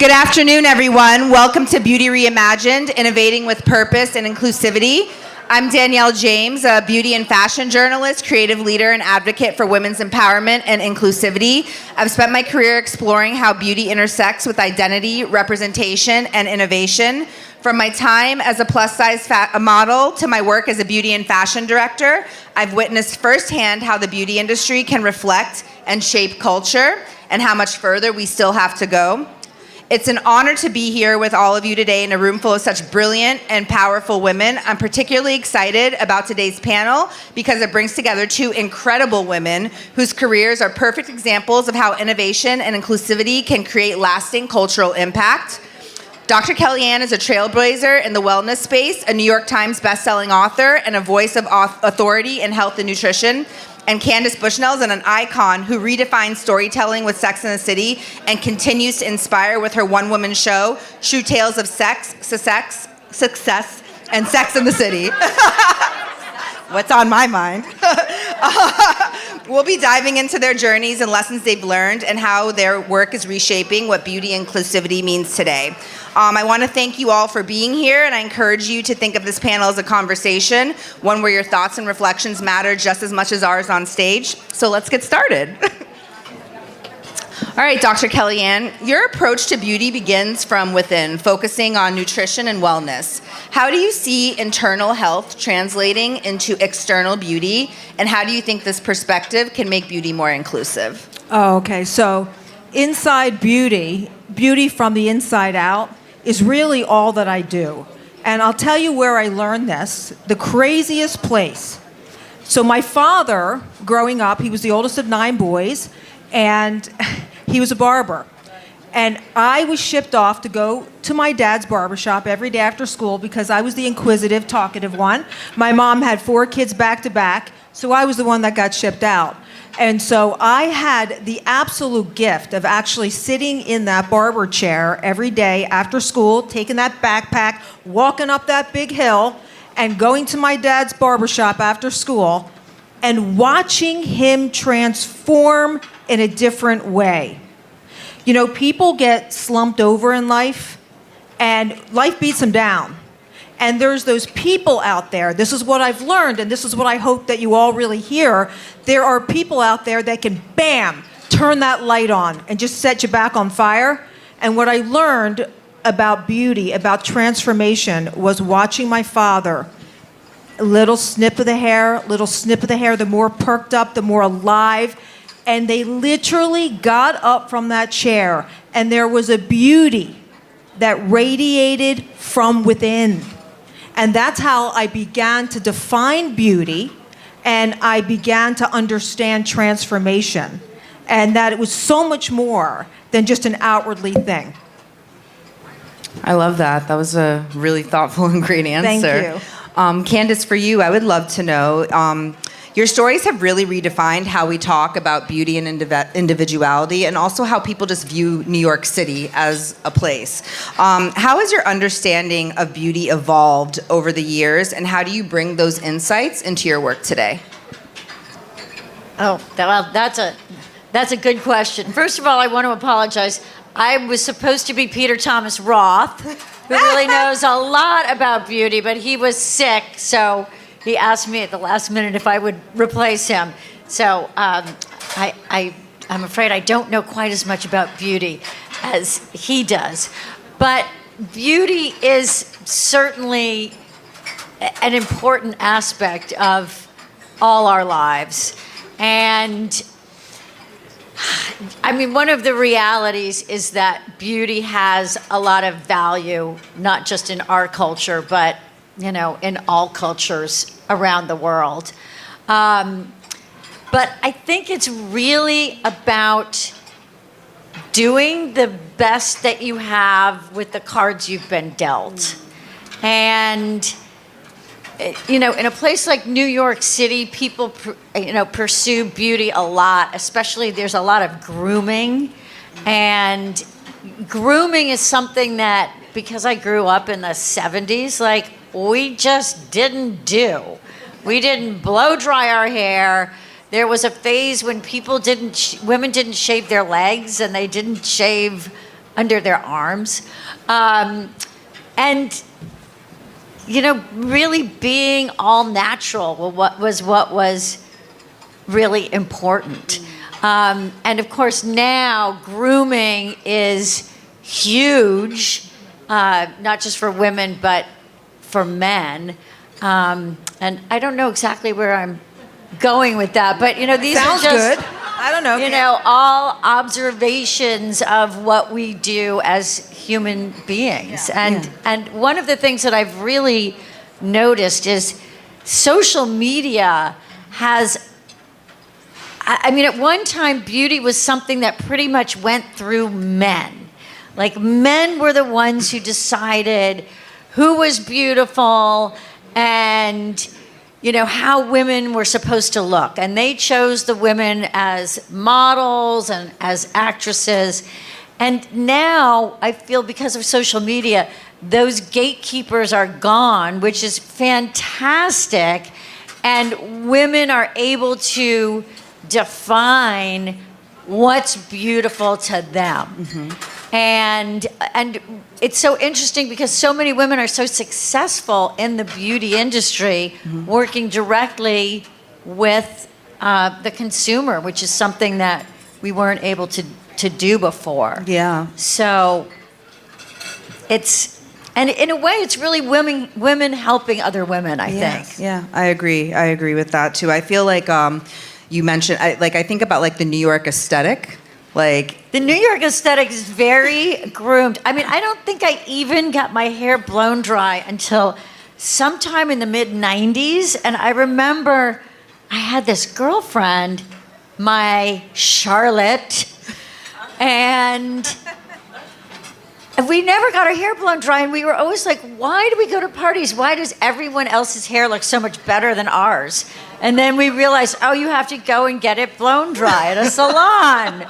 Good afternoon, everyone. Welcome to Beauty Reimagined, Innovating with Purpose and Inclusivity. I'm Danielle James, a beauty and fashion journalist, creative leader, and advocate for women's empowerment and inclusivity. I've spent my career exploring how beauty intersects with identity, representation, and innovation. From my time as a plus-size model to my work as a beauty and fashion director, I've witnessed firsthand how the beauty industry can reflect and shape culture and how much further we still have to go. It's an honor to be here with all of you today in a room full of such brilliant and powerful women. I'm particularly excited about today's panel because it brings together two incredible women whose careers are perfect examples of how innovation and inclusivity can create lasting cultural impact. Dr. Kellyann is a trailblazer in the wellness space, a New York Times bestselling author, and a voice of authority in health and nutrition. And Candace Bushnell is an icon who redefines storytelling with Sex and the City and continues to inspire with her one-woman show, True Tales of Sex, Success, and Sex and the City. What's on my mind? We'll be diving into their journeys and lessons they've learned and how their work is reshaping what beauty inclusivity means today. I want to thank you all for being here, and I encourage you to think of this panel as a conversation, one where your thoughts and reflections matter just as much as ours on stage. So let's get started. All right, Dr. Kellyann, your approach to beauty begins from within, focusing on nutrition and wellness. How do you see internal health translating into external beauty, and how do you think this perspective can make beauty more inclusive? Oh, okay. So inside beauty from the inside out, is really all that I do. And I'll tell you where I learned this, the craziest place. So my father, growing up, he was the oldest of 9 boys, and he was a barber. And I was shipped off to go to my dad's barbershop every day after school because I was the inquisitive, talkative one. My mom had 4 kids back to back, so I was the one that got shipped out. And so I had the absolute gift of actually sitting in that barber chair every day after school, taking that backpack, walking up that big hill, and going to my dad's barbershop after school and watching him transform in a different way. You know, people get slumped over in life, and life beats them down. And there's those people out there, this is what I've learned, and this is what I hope that you all really hear. There are people out there that can, bam, turn that light on and just set you back on fire. And what I learned about beauty, about transformation, was watching my father. A little snip of the hair, the more perked up, the more alive. And they literally got up from that chair, and there was a beauty that radiated from within. And that's how I began to define beauty, and I began to understand transformation, and that it was so much more than just an outwardly thing. I love that. That was a really thoughtful and great answer. Thank you. Candace, for you, I would love to know, your stories have really redefined how we talk about beauty and individuality, and also how people just view New York City as a place. How has your understanding of beauty evolved over the years, and how do you bring those insights into your work today? Oh, well, that's a good question. First of all, I want to apologize. I was supposed to be Peter Thomas Roth, who really knows a lot about beauty, but he was sick, so he asked me at the last minute if I would replace him. So I'm afraid I don't know quite as much about beauty as he does. But beauty is certainly an important aspect of all our lives. And I mean, one of the realities is that beauty has a lot of value, not just in our culture, but in all cultures around the world. But I think it's really about doing the best that you have with the cards you've been dealt. And, in a place like New York City, people, pursue beauty a lot, especially there's a lot of grooming. And grooming is something that, because I grew up in the 70s, we just didn't do. We didn't blow dry our hair. There was a phase when women didn't shave their legs, and they didn't shave under their arms. And, really being all natural what was really important. And of course now grooming is huge, not just for women, but for men. And I don't know exactly where I'm going with that, but these Sounds are just good. I don't know. all observations of what we do as human beings. And one of the things that I've really noticed is social media has, at one time beauty was something that pretty much went through men. Like men were the ones who decided who was beautiful and how women were supposed to look. And they chose the women as models and as actresses. And now I feel because of social media, those gatekeepers are gone, which is fantastic. And women are able to define what's beautiful to them. Mm-hmm. And it's so interesting because so many women are so successful in the beauty industry, mm-hmm. working directly with the consumer, which is something that we weren't able to do before. Yeah. So and in a way, it's really women helping other women, I think. Yeah, I agree with that too. I feel like you mentioned, I think about like the New York aesthetic. Like the New York aesthetic is very groomed. I don't think I even got my hair blown dry until sometime in the mid-90s. And I remember I had this girlfriend, my Charlotte, and we never got our hair blown dry. And we were always like, why do we go to parties? Why does everyone else's hair look so much better than ours? And then we realized, you have to go and get it blown dry at a salon.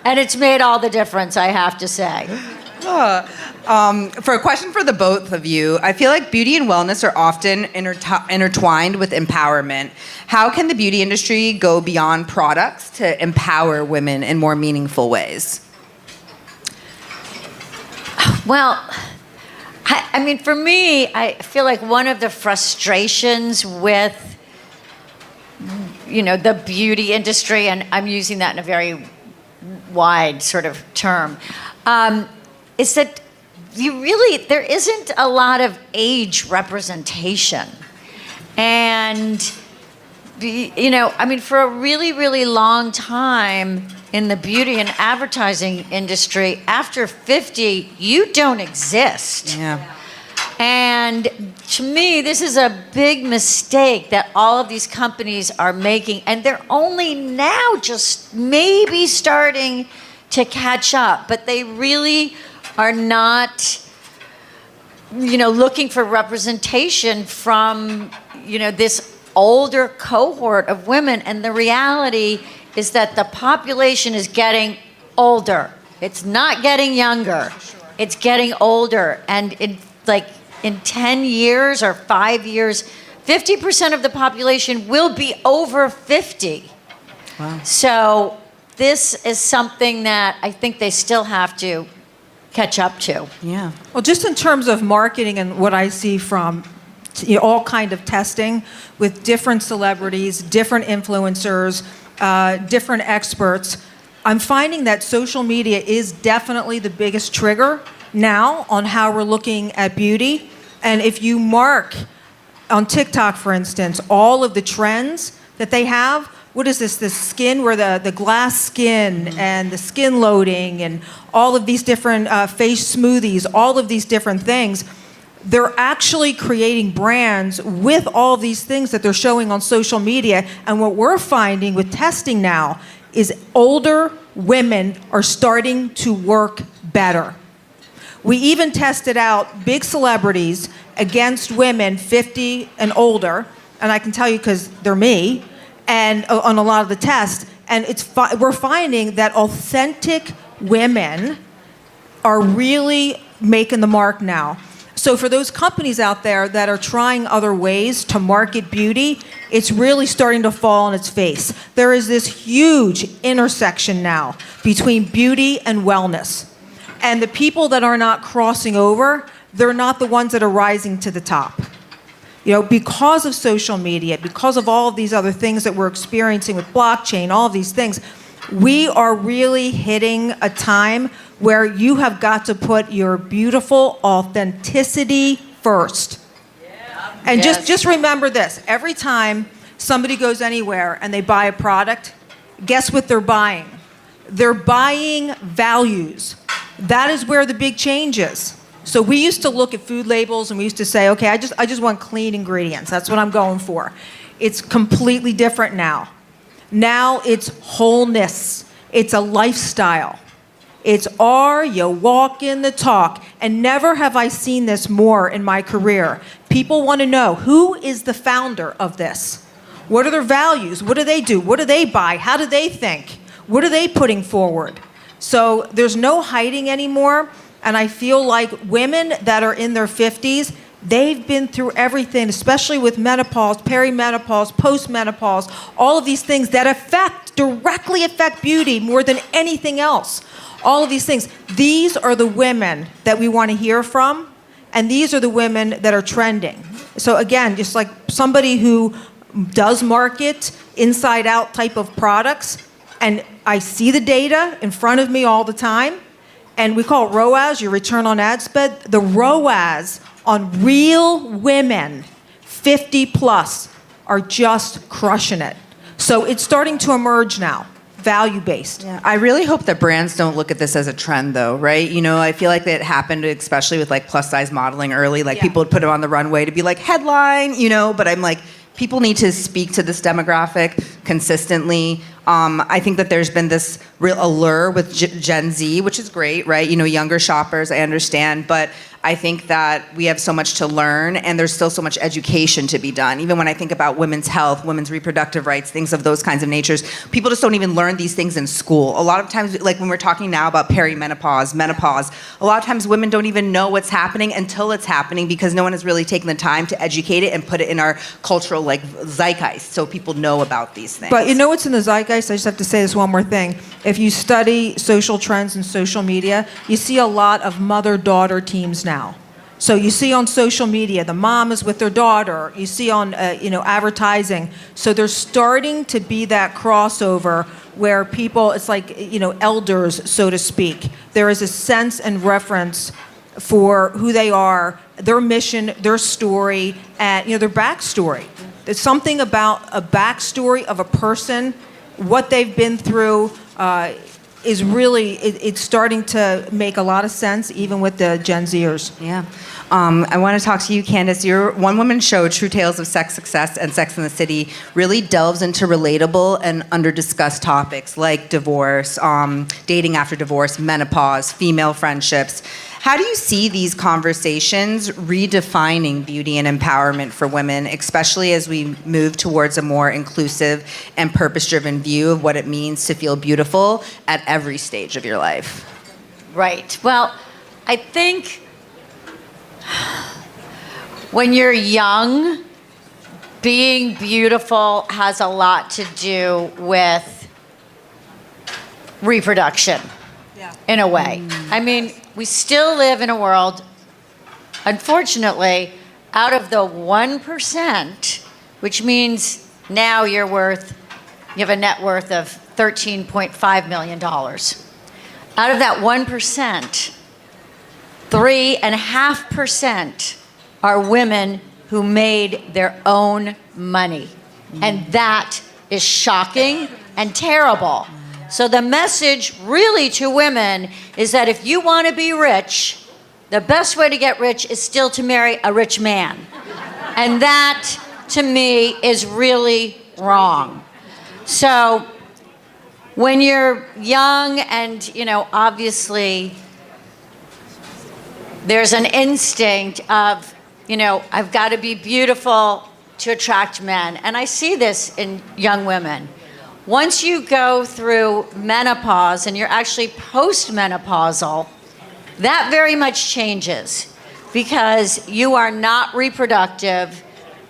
And it's made all the difference, I have to say. For a question for the both of you, I feel like beauty and wellness are often intertwined with empowerment. How can the beauty industry go beyond products to empower women in more meaningful ways? Well, for me, I feel like one of the frustrations with, the beauty industry, and I'm using that in a very wide sort of term, is that there isn't a lot of age representation. And, for a really, really long time in the beauty and advertising industry, after 50, you don't exist. Yeah. And to me, this is a big mistake that all of these companies are making. And they're only now just maybe starting to catch up. But they really are not, looking for representation from, this older cohort of women. And the reality is that the population is getting older. It's not getting younger. It's getting older. And in 10 years or 5 years, 50% of the population will be over 50. Wow. So this is something that I think they still have to catch up to. Yeah. Well, just in terms of marketing and what I see from all kind of testing with different celebrities, different influencers, different experts, I'm finding that social media is definitely the biggest trigger now on how we're looking at beauty. And if you mark on TikTok, for instance, all of the trends that they have, what is this skin, where the glass skin and the skin loading and all of these different face smoothies, all of these different things, they're actually creating brands with all of these things that they're showing on social media. And what we're finding with testing now is older women are starting to work better. We even tested out big celebrities against women 50 and older, and I can tell you because they're me, and on a lot of the tests, and we're finding that authentic women are really making the mark now. So for those companies out there that are trying other ways to market beauty, it's really starting to fall on its face. There is this huge intersection now between beauty and wellness. And the people that are not crossing over, they're not the ones that are rising to the top. Because of social media, because of all of these other things that we're experiencing with blockchain, all of these things, we are really hitting a time where you have got to put your beautiful authenticity first. And just remember this. Every time somebody goes anywhere and they buy a product, guess what they're buying? They're buying values. That is where the big change is. So we used to look at food labels and we used to say, okay, I just want clean ingredients. That's what I'm going for. It's completely different now. Now it's wholeness. It's a lifestyle. It's are you walking the talk? And never have I seen this more in my career. People want to know, who is the founder of this? What are their values? What do they do? What do they buy? How do they think? What are they putting forward? So there's no hiding anymore. And I feel like women that are in their 50s, they've been through everything, especially with menopause, perimenopause, postmenopause, all of these things that directly affect beauty more than anything else. All of these things. These are the women that we want to hear from, and these are the women that are trending. So again, just like somebody who does market inside-out type of products, and I see the data in front of me all the time, and we call it ROAS, your return on ad spend. The ROAS on real women, 50 plus, are just crushing it. So it's starting to emerge now, value-based. Yeah, I really hope that brands don't look at this as a trend, though, right? I feel like that happened, especially with plus-size modeling early. People would put it on the runway to be headline, but I'm people need to speak to this demographic consistently. I think that there's been this real allure with Gen Z, which is great, right? Younger shoppers, I understand, but I think that we have so much to learn, and there's still so much education to be done. Even when I think about women's health, women's reproductive rights, things of those kinds of natures, people just don't even learn these things in school. A lot of times, when we're talking now about perimenopause, menopause, a lot of times women don't even know what's happening until it's happening because no one has really taken the time to educate it and put it in our cultural zeitgeist so people know about these things. But what's in the zeitgeist? I just have to say this one more thing. If you study social trends and social media, you see a lot of mother-daughter teams now. So you see on social media, the mom is with their daughter. You see on, advertising. So there's starting to be that crossover where people, it's elders, so to speak. There is a sense and reference for who they are, their mission, their story, and their backstory. There's something about a backstory of a person, what they've been through, is really, it's starting to make a lot of sense, even with the Gen Zers. Yeah. I want to talk to you, Candace. Your one-woman show, True Tales of Sex Success and Sex in the City, really delves into relatable and under-discussed topics like divorce, dating after divorce, menopause, female friendships. How do you see these conversations redefining beauty and empowerment for women, especially as we move towards a more inclusive and purpose-driven view of what it means to feel beautiful at every stage of your life? Right. Well, I think when you're young, being beautiful has a lot to do with reproduction, in a way. I mean, we still live in a world, unfortunately, out of the 1%, which means now you have a net worth of $13.5 million. Out of that 1%, 3.5% are women who made their own money. And that is shocking and terrible. So the message really to women is that if you want to be rich, the best way to get rich is still to marry a rich man. And that, to me, is really wrong. So when you're young and, obviously there's an instinct of, I've got to be beautiful to attract men. And I see this in young women. Once you go through menopause and you're actually postmenopausal, that very much changes because you are not reproductive.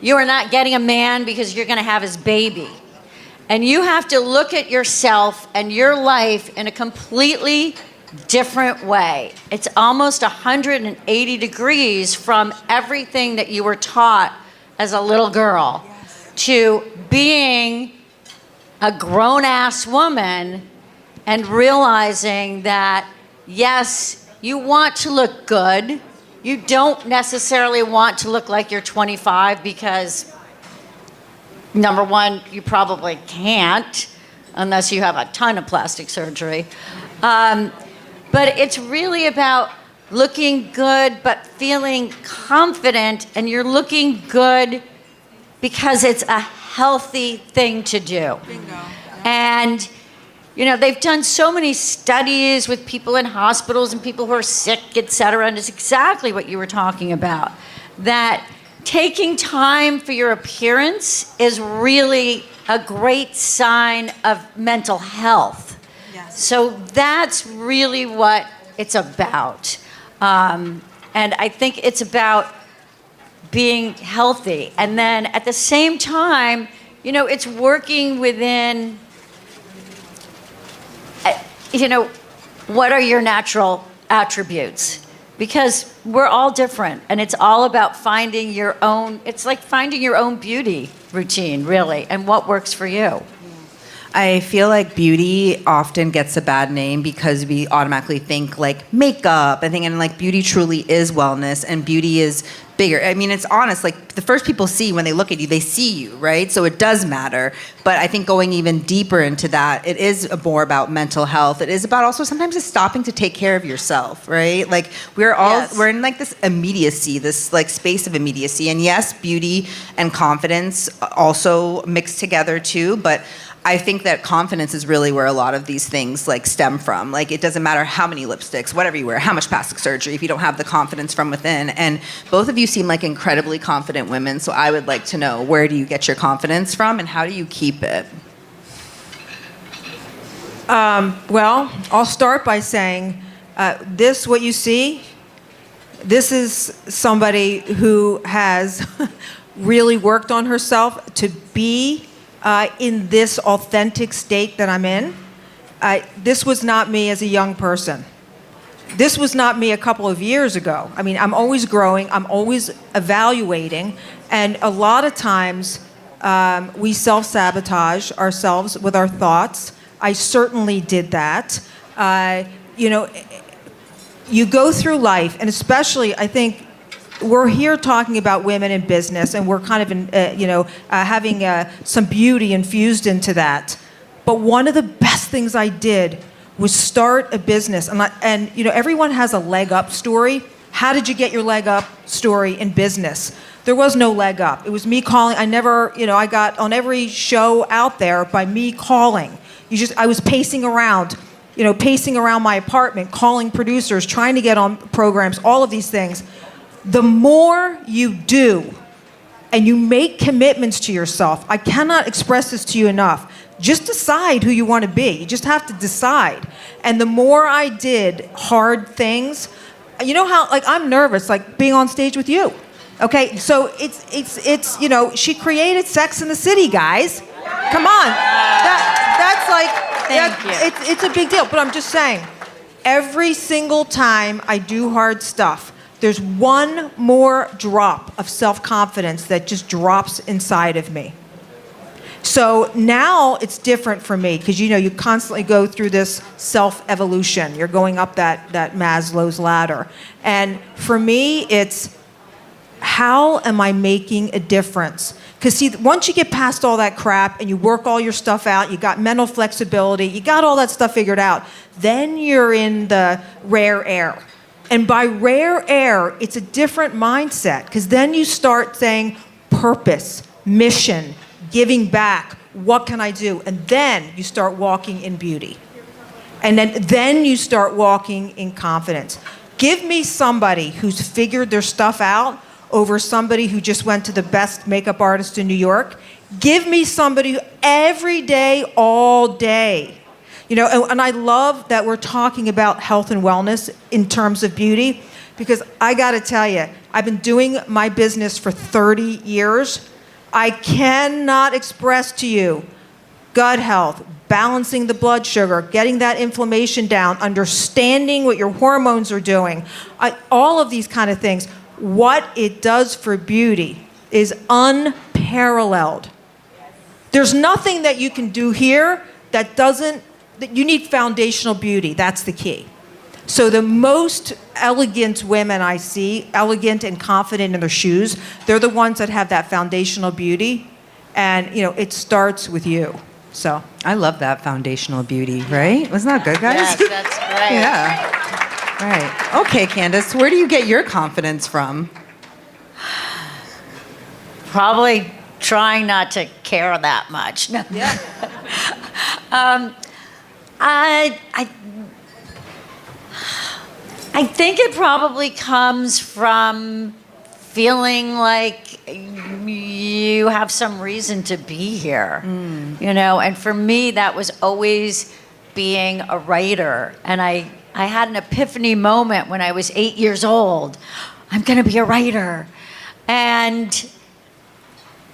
You are not getting a man because you're going to have his baby. And you have to look at yourself and your life in a completely different way. It's almost 180 degrees from everything that you were taught as a little girl to being a grown-ass woman and realizing that, yes, you want to look good. You don't necessarily want to look like you're 25 because, number one, you probably can't unless you have a ton of plastic surgery. But it's really about looking good but feeling confident, and you're looking good because it's a healthy thing to do. Bingo. And you know, they've done so many studies with people in hospitals and people who are sick, et cetera, and it's exactly what you were talking about, that taking time for your appearance is really a great sign of mental health. Yes. So that's really what it's about. And I think it's about being healthy. And then at the same time, you know, it's working within, you know, what are your natural attributes? Because we're all different, and it's all about finding your own, it's like finding your own beauty routine, really, and what works for you. I feel like beauty often gets a bad name because we automatically think like makeup and like beauty truly is wellness, and beauty is bigger. I mean, it's honest, like the first people see when they look at you, they see you, right? So it does matter. But I think going even deeper into that, it is more about mental health. It is about also sometimes just stopping to take care of yourself, right? Like we're in like this immediacy, this like space of immediacy. And yes, beauty and confidence also mix together too, but I think that confidence is really where a lot of these things like stem from. Like it doesn't matter how many lipsticks, whatever you wear, how much plastic surgery, if you don't have the confidence from within. And both of you seem like incredibly confident women. So I would like to know, where do you get your confidence from and how do you keep it? Well, I'll start by saying this, what you see, this is somebody who has really worked on herself to be in this authentic state that I'm in. This was not me as a young person. This was not me a couple of years ago. I mean, I'm always growing, I'm always evaluating, and a lot of times we self-sabotage ourselves with our thoughts. I certainly did that. You know, you go through life, and especially, I think, we're here talking about women in business, and we're kind of, having some beauty infused into that. But one of the best things I did was start a business, and you know, everyone has a leg up story. How did you get your leg up story in business? There was no leg up. It was me calling. I got on every show out there by me calling. I was pacing around my apartment, calling producers, trying to get on programs, all of these things. The more you do and you make commitments to yourself, I cannot express this to you enough. Just decide who you want to be. You just have to decide. And the more I did hard things, you know how, like, I'm nervous, like being on stage with you. Okay, so it's you know, she created Sex and the City, guys. Come on. That's like, it's a big deal. But I'm just saying, every single time I do hard stuff, there's one more drop of self-confidence that just drops inside of me. So now it's different for me because, you know, you constantly go through this self-evolution. You're going up that Maslow's ladder. And for me, it's how am I making a difference? Because see, once you get past all that crap and you work all your stuff out, you got mental flexibility, you got all that stuff figured out, then you're in the rare air. And by rare air, it's a different mindset, because then you start saying purpose, mission, giving back, what can I do? And then you start walking in beauty. And then you start walking in confidence. Give me somebody who's figured their stuff out over somebody who just went to the best makeup artist in New York. Give me somebody who every day, all day. You know, and I love that we're talking about health and wellness in terms of beauty, because I got to tell you, I've been doing my business for 30 years. I cannot express to you gut health, balancing the blood sugar, getting that inflammation down, understanding what your hormones are doing, all of these kind of things. What it does for beauty is unparalleled. There's nothing that you can do here that you need foundational beauty. That's the key. So the most elegant women I see, elegant and confident in their shoes, they're the ones that have that foundational beauty. And, it starts with you. So I love that foundational beauty, right? Wasn't that good, guys? Yes, that's great. Yeah. Right. Okay, Candace, where do you get your confidence from? Probably trying not to care that much. No. yeah. I think it probably comes from feeling like you have some reason to be here, and for me that was always being a writer. And I had an epiphany moment when I was 8 years old. I'm going to be a writer. And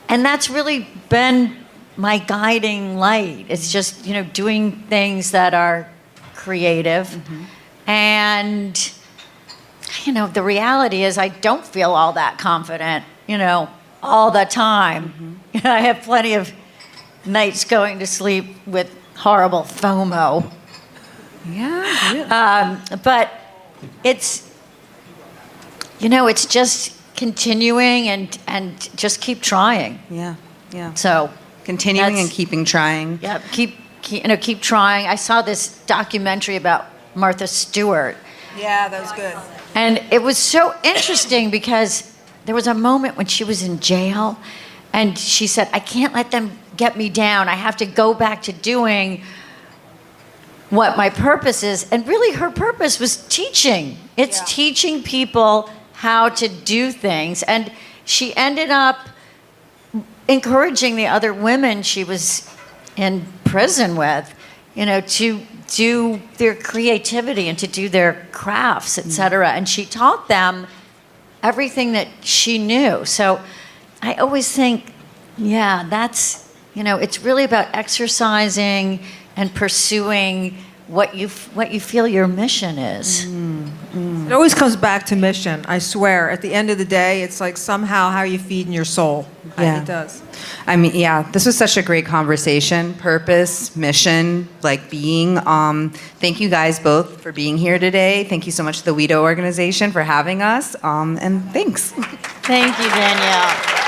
that's really been my guiding light. It's just, doing things that are creative. And, the reality is I don't feel all that confident, all the time. I have plenty of nights going to sleep with horrible FOMO. Yeah. Really. But it's just continuing and just keep trying. Yeah. Yeah. So Continuing and keeping trying. yeah, keep trying. I saw this documentary about Martha Stewart, Yeah, that was good. and it was so interesting because there was a moment when she was in jail, and she said, "I can't let them get me down. I have to go back to doing what my purpose is." And really, her purpose was teaching. It's teaching people how to do things. And she ended up encouraging the other women she was in prison with, to do their creativity and to do their crafts, etc. And she taught them everything that she knew. So I always think, that's, it's really about exercising and pursuing what you feel your mission is. It always comes back to mission, I swear. At the end of the day, it's like somehow how you feed in your soul. Yeah. It does. I mean, this was such a great conversation. Purpose, mission, being. Thank you guys both for being here today. Thank you so much to the WEDO organization for having us. And thanks. Thank you, Danielle.